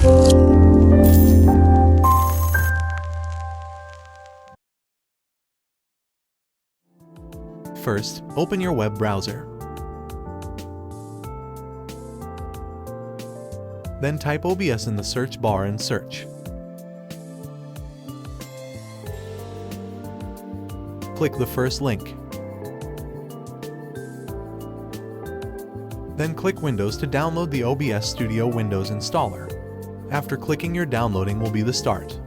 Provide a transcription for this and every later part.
First, open your web browser. Then type OBS in the search bar and search. Click the first link. Then click Windows to download the OBS Studio Windows installer. After clicking, your downloading will be the start.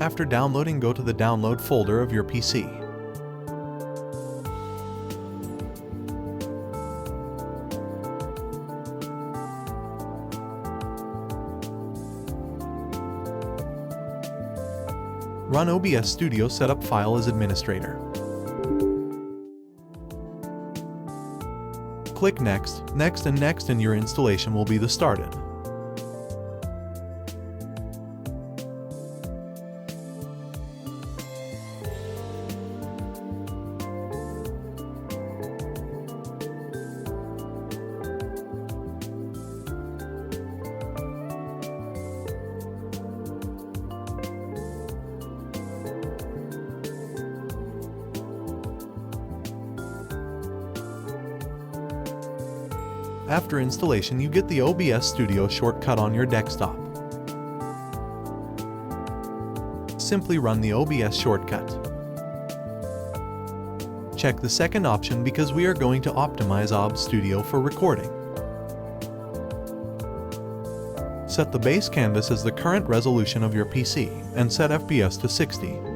After downloading, go to the download folder of your PC. Run OBS Studio Setup file as administrator. Click Next, Next, and your installation will be started. After installation, you get the OBS Studio shortcut on your desktop. Simply run the OBS shortcut. Check the second option because we are going to optimize OBS Studio for recording. Set the base canvas as the current resolution of your PC and set FPS to 60.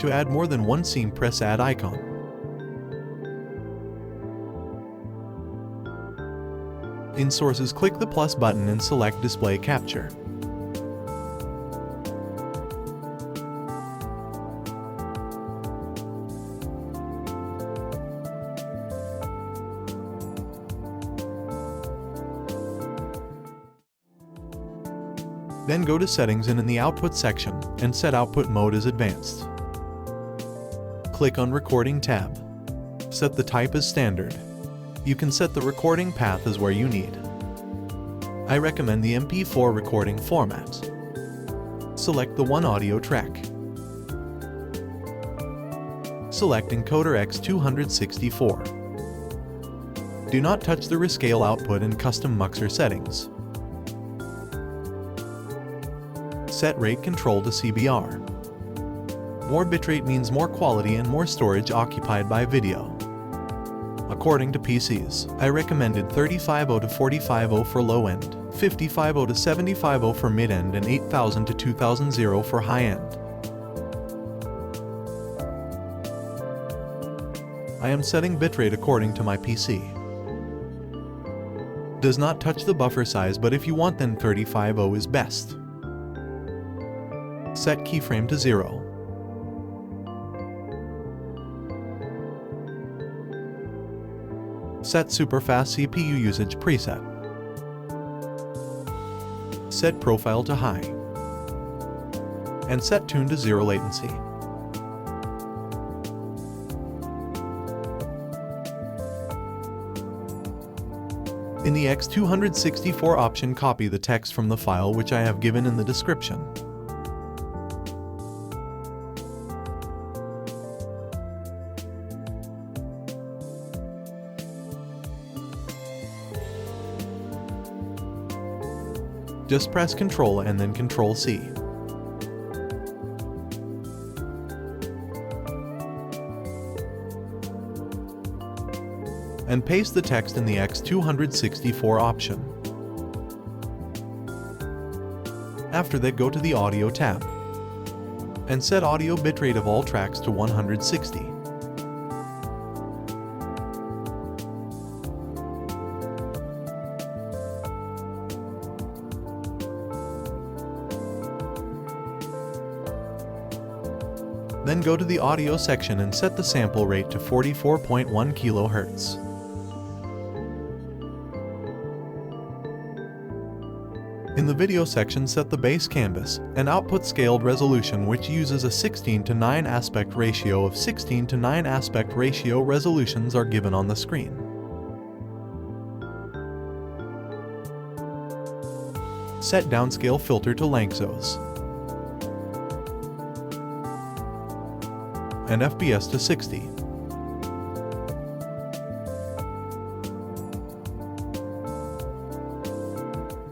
To add more than one scene, press Add icon. In Sources, click the plus button and select Display Capture. Then go to Settings and in the Output section, and set Output Mode as Advanced. Click on Recording tab. Set the type as Standard. You can set the recording path as where you need. I recommend the MP4 recording format. Select the one audio track. Select Encoder X264. Do not touch the Rescale output in Custom Muxer settings. Set Rate Control to CBR. More bitrate means more quality and more storage occupied by video. According to PCs, I recommended 3500 to 4500 for low-end, 5500 to 7500 for mid-end, and 8000 to 2000 for high-end. I am setting bitrate according to my PC. Does not touch the buffer size, but if you want, then 3500 is best. Set keyframe to 0. Set Superfast CPU Usage preset. Set Profile to high. And set Tune to 0 latency. In the X264 option, copy the text from the file which I have given in the description. Just press Ctrl and then Ctrl C. and paste the text in the X264 option. After that, go to the Audio tab and set audio bitrate of all tracks to 160. Then go to the audio section and set the sample rate to 44.1 kHz. In the video section, set the base canvas and output scaled resolution, which uses a 16:9 aspect ratio. Of 16:9 aspect ratio resolutions are given on the screen. Set downscale filter to Lanczos and FPS to 60.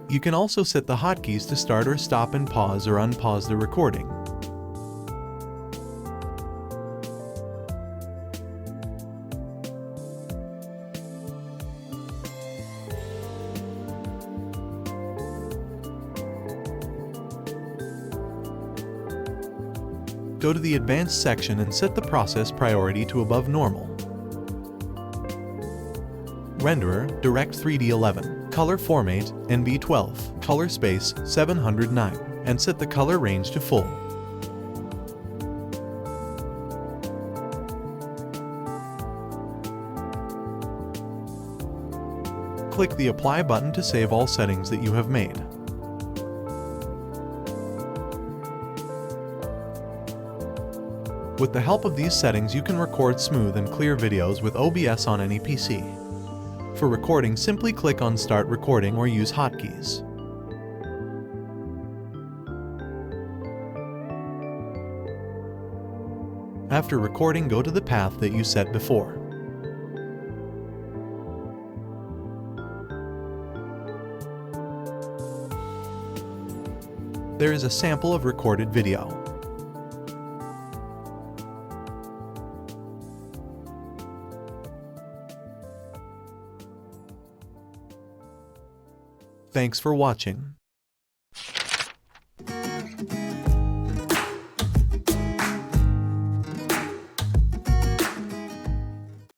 You can also set the hotkeys to start or stop and pause or unpause the recording. Go to the Advanced section and set the process priority to above normal. Renderer, Direct3D 11, Color Format, NB12, Color Space, 709, and set the color range to full. Click the Apply button to save all settings that you have made. With the help of these settings, you can record smooth and clear videos with OBS on any PC. For recording, simply click on Start Recording or use hotkeys. After recording, go to the path that you set before. There is a sample of recorded video. Thanks for watching.